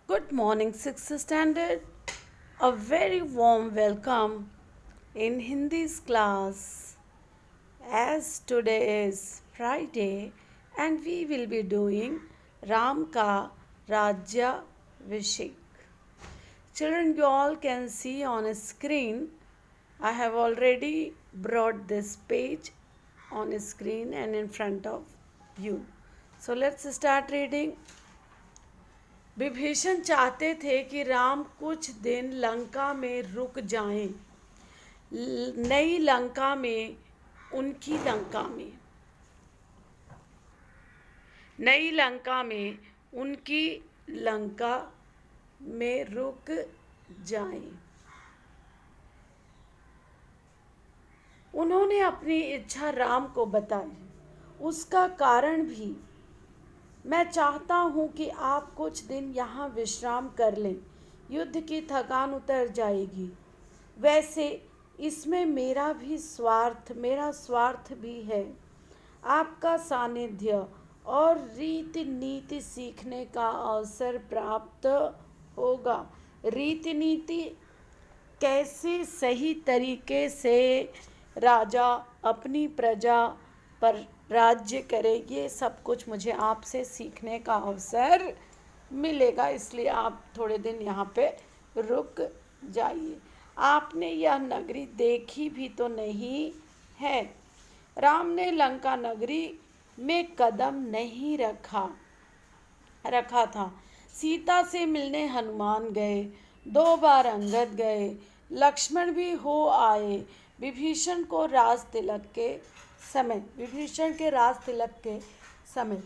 Good morning, 6th standard. A very warm welcome in Hindi's class as today is Friday and we will be doing Ram Ka Rajya Vishek. Children, you all can see on a screen. I have already brought this page on a screen and in front of you. So let's start reading. Vibhishan चाहते थे कि राम कुछ दिन लंका में रुक जाएं। नई लंका में उनकी लंका में नई लंका में उनकी लंका में रुक जाएं। उन्होंने अपनी इच्छा राम को बताई। उसका कारण भी, मैं चाहता हूँ कि आप कुछ दिन यहाँ विश्राम कर लें, युद्ध की थकान उतर जाएगी। वैसे इसमें मेरा स्वार्थ भी है। आपका सानिध्य और रीति नीति सीखने का अवसर प्राप्त होगा। रीति नीति कैसे सही तरीके से राजा अपनी प्रजा पर राज्य करे, ये सब कुछ मुझे आपसे सीखने का अवसर मिलेगा, इसलिए आप थोड़े दिन यहाँ पे रुक जाइए। आपने यह नगरी देखी भी तो नहीं है। राम ने लंका नगरी में कदम नहीं रखा था। सीता से मिलने हनुमान गए, 2 बार अंगद गए, लक्ष्मण भी हो आए। विभीषण के राज तिलक के समय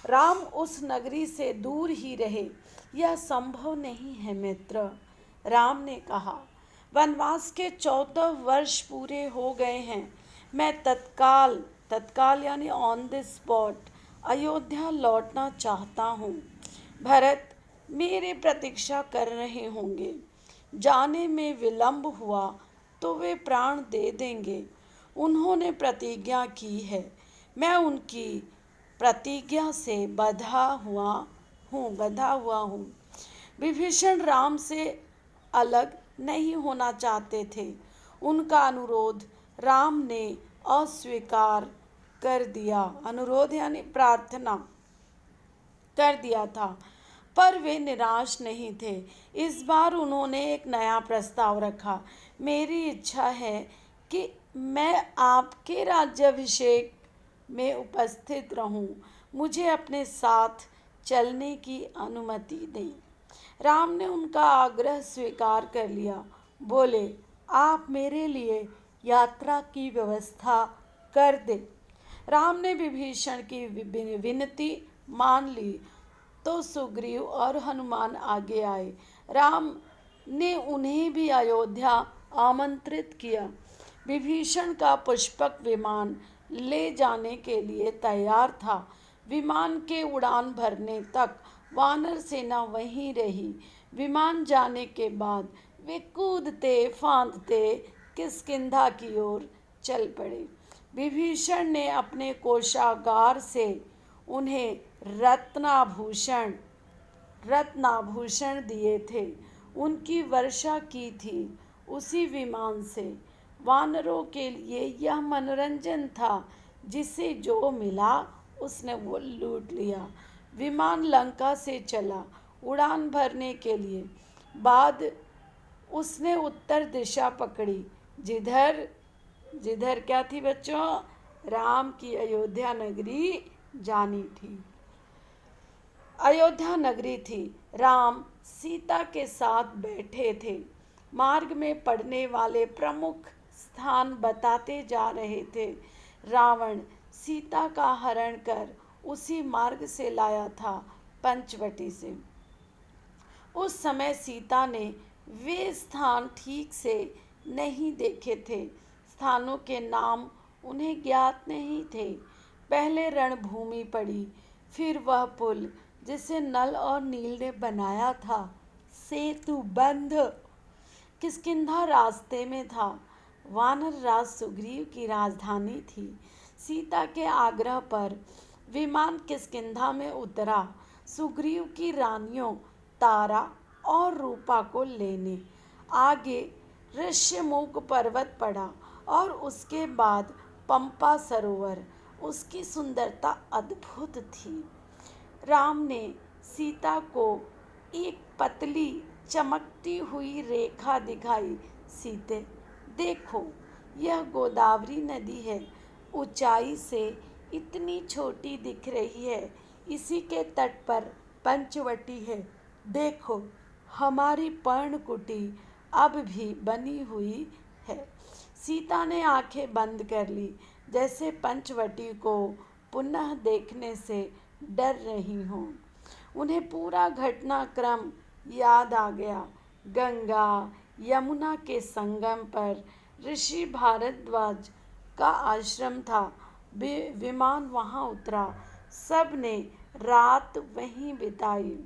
राम उस नगरी से दूर ही रहे। यह संभव नहीं है मित्र, राम ने कहा। वनवास के 14 वर्ष पूरे हो गए हैं। मैं तत्काल यानी ऑन द स्पॉट अयोध्या लौटना चाहता हूँ। भरत मेरे प्रतीक्षा कर रहे होंगे। जाने में विलंब हुआ तो वे प्राण दे देंगे। उन्होंने प्रतिज्ञा की है, मैं उनकी प्रतिज्ञा से बंधा हुआ हूँ। विभीषण राम से अलग नहीं होना चाहते थे। उनका अनुरोध राम ने अस्वीकार कर दिया। अनुरोध यानी प्रार्थना कर दिया था, पर वे निराश नहीं थे। इस बार उन्होंने एक नया प्रस्ताव रखा। मेरी इच्छा है कि मैं आपके राज्याभिषेक में उपस्थित रहूं। मुझे अपने साथ चलने की अनुमति दें। राम ने उनका आग्रह स्वीकार कर लिया। बोले, आप मेरे लिए यात्रा की व्यवस्था कर दे। राम ने विभीषण की विनती मान ली तो सुग्रीव और हनुमान आगे आए। राम ने उन्हें भी अयोध्या आमंत्रित किया। विभीषण का पुष्पक विमान ले जाने के लिए तैयार था। विमान के उड़ान भरने तक वानर सेना वहीं रही। विमान जाने के बाद वे कूदते फांदते किष्किंधा की ओर चल पड़े। विभीषण ने अपने कोषागार से उन्हें रत्नाभूषण दिए थे। उनकी वर्षा की थी उसी विमान से। वानरों के लिए यह मनोरंजन था, जिसे जो मिला उसने वो लूट लिया। विमान लंका से चला उड़ान भरने के लिए। बाद उसने उत्तर दिशा पकड़ी, जिधर क्या थी बच्चों? राम की अयोध्या नगरी जानी थी। अयोध्या नगरी थी। राम सीता के साथ बैठे थे। मार्ग में पड़ने वाले प्रमुख स्थान बताते जा रहे थे। रावण सीता का हरण कर उसी मार्ग से लाया था, पंचवटी से। उस समय सीता ने वे स्थान ठीक से नहीं देखे थे। स्थानों के नाम उन्हें ज्ञात नहीं थे। पहले रणभूमि पड़ी, फिर वह पुल जिसे नल और नील ने बनाया था, सेतु बंध। किष्किंधा रास्ते में था। वानर राज सुग्रीव की राजधानी थी। सीता के आग्रह पर विमान किष्किंधा में उतरा। सुग्रीव की रानियों तारा और रूपा को लेने। आगे ऋष्यमुख पर्वत पड़ा और उसके बाद पंपा सरोवर। उसकी सुंदरता अद्भुत थी। राम ने सीता को एक पतली चमकती हुई रेखा दिखाई। सीते, देखो, यह गोदावरी नदी है। ऊंचाई से इतनी छोटी दिख रही है। इसी के तट पर पंचवटी है। देखो, हमारी पर्णकुटी अब भी बनी हुई है। सीता ने आंखें बंद कर ली, जैसे पंचवटी को पुनः देखने से डर रही हों। उन्हें पूरा घटनाक्रम याद आ गया। गंगा यमुना के संगम पर ऋषि भारद्वाज का आश्रम था। विमान वहाँ उतरा। सब ने रात वहीं बिताई।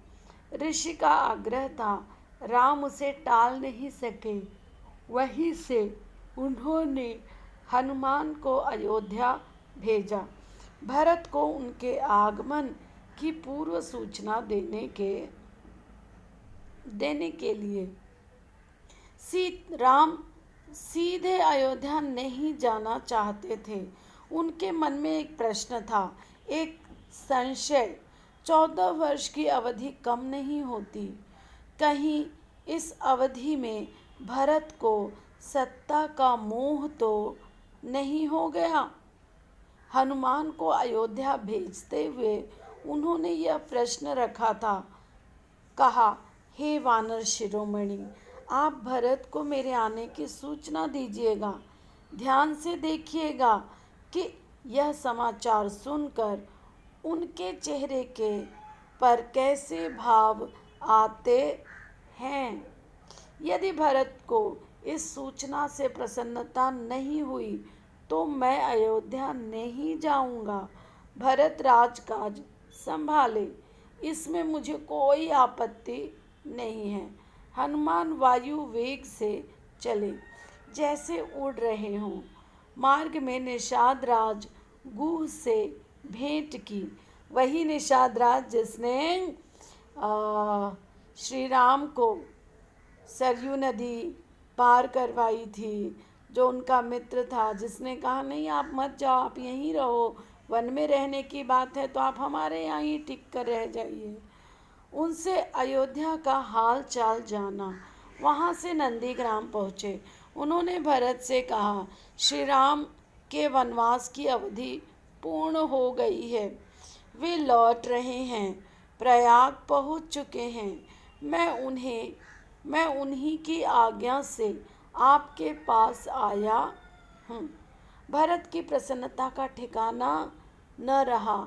ऋषि का आग्रह था, राम उसे टाल नहीं सके। वहीं से उन्होंने हनुमान को अयोध्या भेजा, भरत को उनके आगमन की पूर्व सूचना देने के लिए। राम सीधे अयोध्या नहीं जाना चाहते थे। उनके मन में एक प्रश्न था, एक संशय। 14 वर्ष की अवधि कम नहीं होती। कहीं इस अवधि में भरत को सत्ता का मोह तो नहीं हो गया। हनुमान को अयोध्या भेजते हुए उन्होंने यह प्रश्न रखा था। कहा, हे वानर शिरोमणि, आप भरत को मेरे आने की सूचना दीजिएगा। ध्यान से देखिएगा कि यह समाचार सुनकर उनके चेहरे के पर कैसे भाव आते हैं। यदि भरत को इस सूचना से प्रसन्नता नहीं हुई तो मैं अयोध्या नहीं जाऊंगा। भरत राजकाज संभाले, इसमें मुझे कोई आपत्ति नहीं है। हनुमान वायु वेग से चले, जैसे उड़ रहे हों। मार्ग में निषाद राज गुह से भेंट की। वही निषाद राज जिसने श्री राम को सरयू नदी पार करवाई थी, जो उनका मित्र था, जिसने कहा नहीं आप मत जाओ, आप यहीं रहो, वन में रहने की बात है तो आप हमारे यहाँ ही टिक कर रह जाइए। उनसे अयोध्या का हाल चाल जाना। वहाँ से नंदीग्राम पहुँचे। उन्होंने भरत से कहा, श्री राम के वनवास की अवधि पूर्ण हो गई है। वे लौट रहे हैं, प्रयाग पहुँच चुके हैं। मैं उन्हीं की आज्ञा से आपके पास आया हूँ। भरत की प्रसन्नता का ठिकाना न रहा।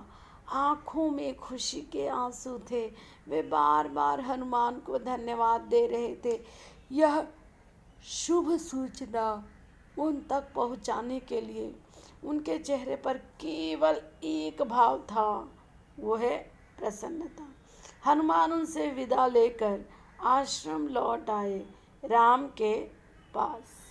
आँखों में खुशी के आंसू थे। वे बार बार हनुमान को धन्यवाद दे रहे थे। यह शुभ सूचना उन तक पहुँचाने के लिए उनके चेहरे पर केवल एक भाव था, वो है प्रसन्नता। हनुमान उनसे विदा लेकर आश्रम लौट आए, राम के पास।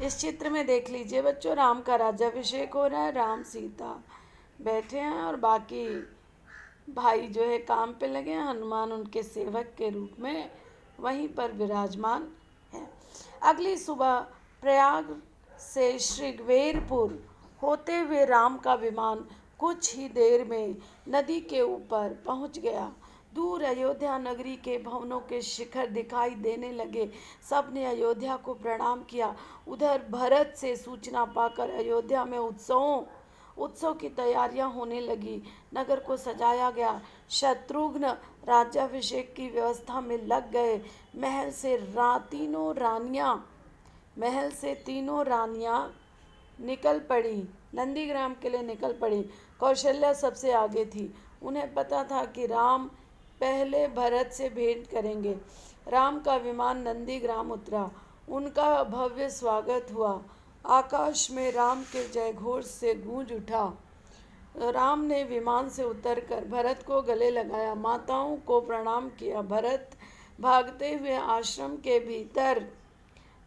इस चित्र में देख लीजिए बच्चों, राम का राज्याभिषेक हो रहा है। राम सीता बैठे हैं और बाकी भाई जो है काम पे लगे हैं। हनुमान उनके सेवक के रूप में वहीं पर विराजमान है। अगली सुबह प्रयाग से श्रीगवेरपुर होते हुए राम का विमान कुछ ही देर में नदी के ऊपर पहुंच गया। दूर अयोध्या नगरी के भवनों के शिखर दिखाई देने लगे। सबने अयोध्या को प्रणाम किया। उधर भरत से सूचना पाकर अयोध्या में उत्सव की तैयारियां होने लगी। नगर को सजाया गया। शत्रुघ्न राज्याभिषेक की व्यवस्था में लग गए। महल से तीनों रानियां निकल पड़ी, नंदीग्राम के लिए निकल पड़ी। कौशल्या सबसे आगे थी। उन्हें पता था कि राम पहले भरत से भेंट करेंगे। राम का विमान नंदीग्राम उतरा। उनका भव्य स्वागत हुआ। आकाश में राम के जयघोष से गूंज उठा। राम ने विमान से उतरकर भरत को गले लगाया, माताओं को प्रणाम किया। भरत भागते हुए आश्रम के भीतर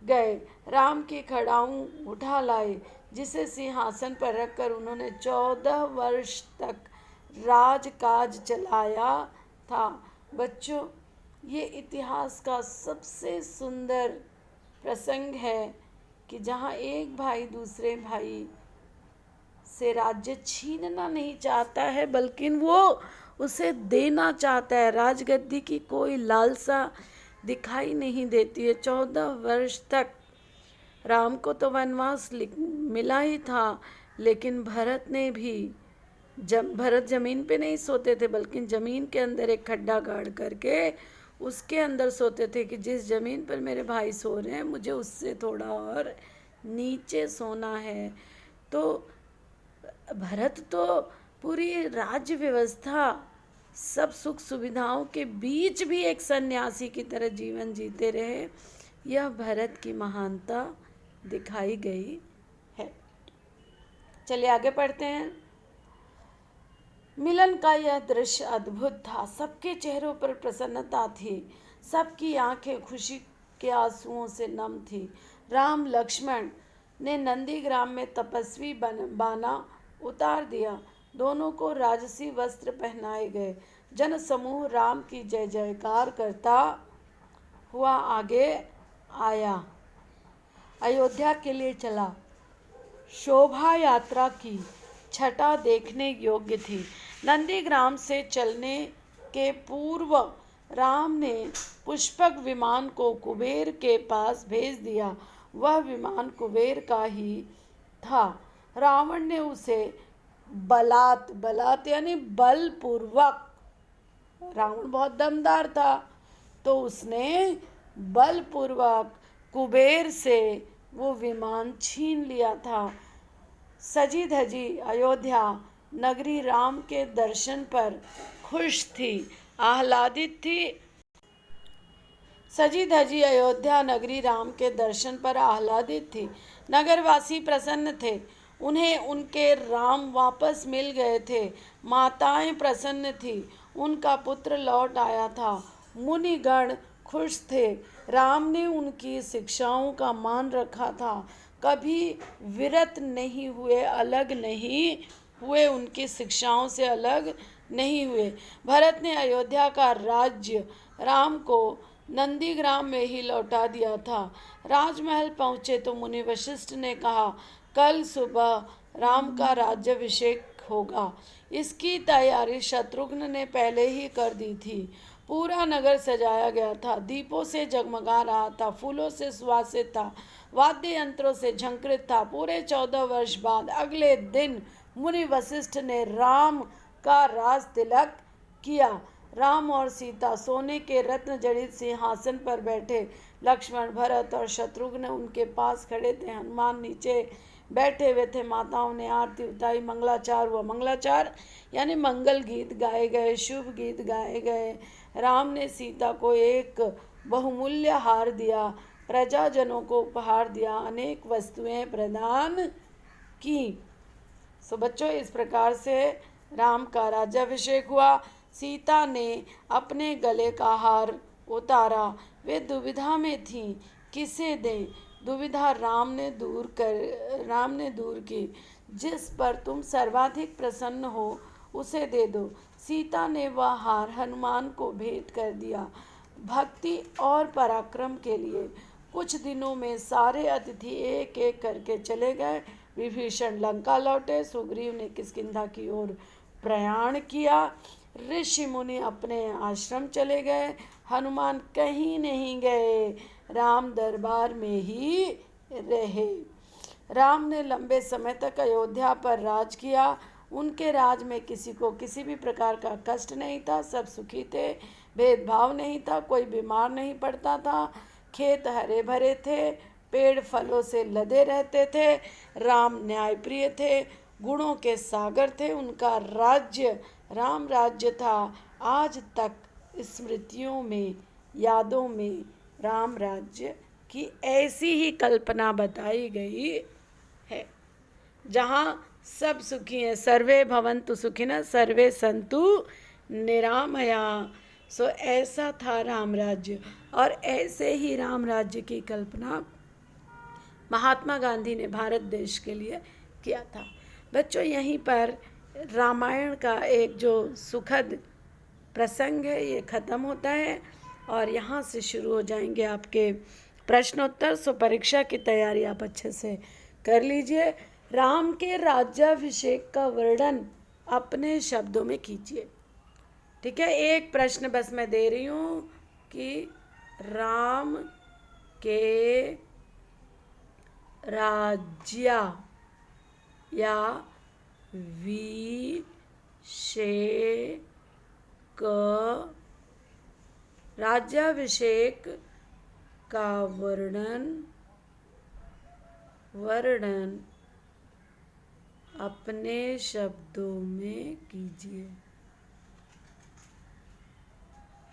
गए। राम की खड़ाऊं उठा लाए, जिसे सिंहासन पर रखकर उन्होंने 14 वर्ष तक राजकाज चलाया था। बच्चों, ये इतिहास का सबसे सुंदर प्रसंग है कि जहाँ एक भाई दूसरे भाई से राज्य छीनना नहीं चाहता है, बल्कि वो उसे देना चाहता है। राजगद्दी की कोई लालसा दिखाई नहीं देती है। 14 वर्ष तक राम को तो वनवास मिला ही था, लेकिन भरत ने भी भरत जमीन पे नहीं सोते थे, बल्कि जमीन के अंदर एक खड्डा गाड़ करके उसके अंदर सोते थे कि जिस जमीन पर मेरे भाई सो रहे हैं मुझे उससे थोड़ा और नीचे सोना है। तो भरत तो पूरी राज्य व्यवस्था सब सुख सुविधाओं के बीच भी एक सन्यासी की तरह जीवन जीते रहे। यह भरत की महानता दिखाई गई है। चलिए आगे पढ़ते हैं। मिलन का यह दृश्य अद्भुत था। सबके चेहरों पर प्रसन्नता थी, सबकी आंखें खुशी के आंसुओं से नम थी। राम लक्ष्मण ने नंदीग्राम में तपस्वी बाना उतार दिया। दोनों को राजसी वस्त्र पहनाए गए। जन समूह राम की जय जयकार करता हुआ आगे आया, अयोध्या के लिए चला। शोभा यात्रा की छटा देखने योग्य थी। नंदीग्राम से चलने के पूर्व राम ने पुष्पक विमान को कुबेर के पास भेज दिया। वह विमान कुबेर का ही था। रावण ने उसे बलात् यानी बलपूर्वक, रावण बहुत दमदार था, तो उसने बलपूर्वक कुबेर से वो विमान छीन लिया था। सजी धजी अयोध्या नगरी राम के दर्शन पर खुश थी, आह्लादित थी। सजी धजी अयोध्या नगरी राम के दर्शन पर आह्लादित थी। नगरवासी प्रसन्न थे, उन्हें उनके राम वापस मिल गए थे। माताएं प्रसन्न थी, उनका पुत्र लौट आया था। मुनिगण खुश थे, राम ने उनकी शिक्षाओं का मान रखा था। कभी विरत नहीं हुए, अलग नहीं हुए, उनकी शिक्षाओं से अलग नहीं हुए। भरत ने अयोध्या का राज्य राम को नंदीग्राम में ही लौटा दिया था। राजमहल पहुँचे तो मुनि वशिष्ठ ने कहा, कल सुबह राम का राज्याभिषेक होगा। इसकी तैयारी शत्रुघ्न ने पहले ही कर दी थी। पूरा नगर सजाया गया था, दीपों से जगमगा रहा था, फूलों से सुवासित था, वाद्य यंत्रों से झंकृत था। पूरे 14 वर्ष बाद अगले दिन मुनि वशिष्ठ ने राम का राज तिलक किया। राम और सीता सोने के रत्न जड़ित सिंहासन पर बैठे। लक्ष्मण, भरत और शत्रुघ्न उनके पास खड़े थे। हनुमान नीचे बैठे हुए थे। माताओं ने आरती उतारी, मंगलाचार हुआ। मंगलाचार यानी मंगल गीत गाए गए, शुभ गीत गाए गए। राम ने सीता को एक बहुमूल्य हार दिया, प्रजाजनों को उपहार दिया, अनेक वस्तुएं प्रदान की। सो बच्चों, इस प्रकार से राम का राज्याभिषेक हुआ। सीता ने अपने गले का हार उतारा। वे दुविधा में थीं, किसे दें। दुविधा राम ने दूर की। जिस पर तुम सर्वाधिक प्रसन्न हो उसे दे दो। सीता ने वह हार हनुमान को भेंट कर दिया, भक्ति और पराक्रम के लिए। कुछ दिनों में सारे अतिथि एक एक करके चले गए। विभीषण लंका लौटे। सुग्रीव ने किष्किंधा की ओर प्रयाण किया। ऋषि मुनि अपने आश्रम चले गए। हनुमान कहीं नहीं गए, राम दरबार में ही रहे। राम ने लंबे समय तक अयोध्या पर राज किया। उनके राज में किसी को किसी भी प्रकार का कष्ट नहीं था। सब सुखी थे, भेदभाव नहीं था, कोई बीमार नहीं पड़ता था। खेत हरे भरे थे, पेड़ फलों से लदे रहते थे। राम न्यायप्रिय थे, गुणों के सागर थे। उनका राज्य राम राज्य था। आज तक स्मृतियों में, यादों में राम राज्य की ऐसी ही कल्पना बताई गई है, जहाँ सब सुखी हैं। सर्वे भवन्तु सुखिनः, सर्वे सन्तु निरामया। सो ऐसा था राम राज्य, और ऐसे ही राम राज्य की कल्पना महात्मा गांधी ने भारत देश के लिए किया था। बच्चों, यहीं पर रामायण का एक जो सुखद प्रसंग है ये ख़त्म होता है और यहाँ से शुरू हो जाएंगे आपके प्रश्नोत्तर। सो परीक्षा की तैयारी आप अच्छे से कर लीजिए। राम के राज्याभिषेक का वर्णन अपने शब्दों में कीजिए। ठीक है, एक प्रश्न बस मैं दे रही हूँ कि राम के राज्य या राज्याभिषेक का वर्णन अपने शब्दों में कीजिए।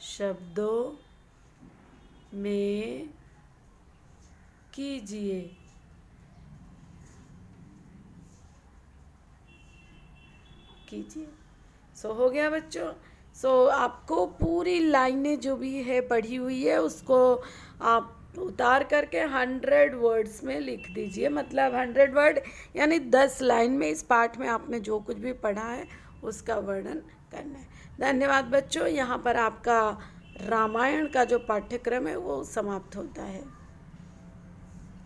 शब्दों में कीजिए। सो हो गया बच्चों। सो आपको पूरी लाइनें जो भी है पढ़ी हुई है उसको आप उतार करके 100 वर्ड्स में लिख दीजिए। मतलब 100 वर्ड यानी 10 लाइन में इस पाठ में आपने जो कुछ भी पढ़ा है उसका वर्णन करना है। धन्यवाद बच्चों। यहाँ पर आपका रामायण का जो पाठ्यक्रम है वो समाप्त होता है।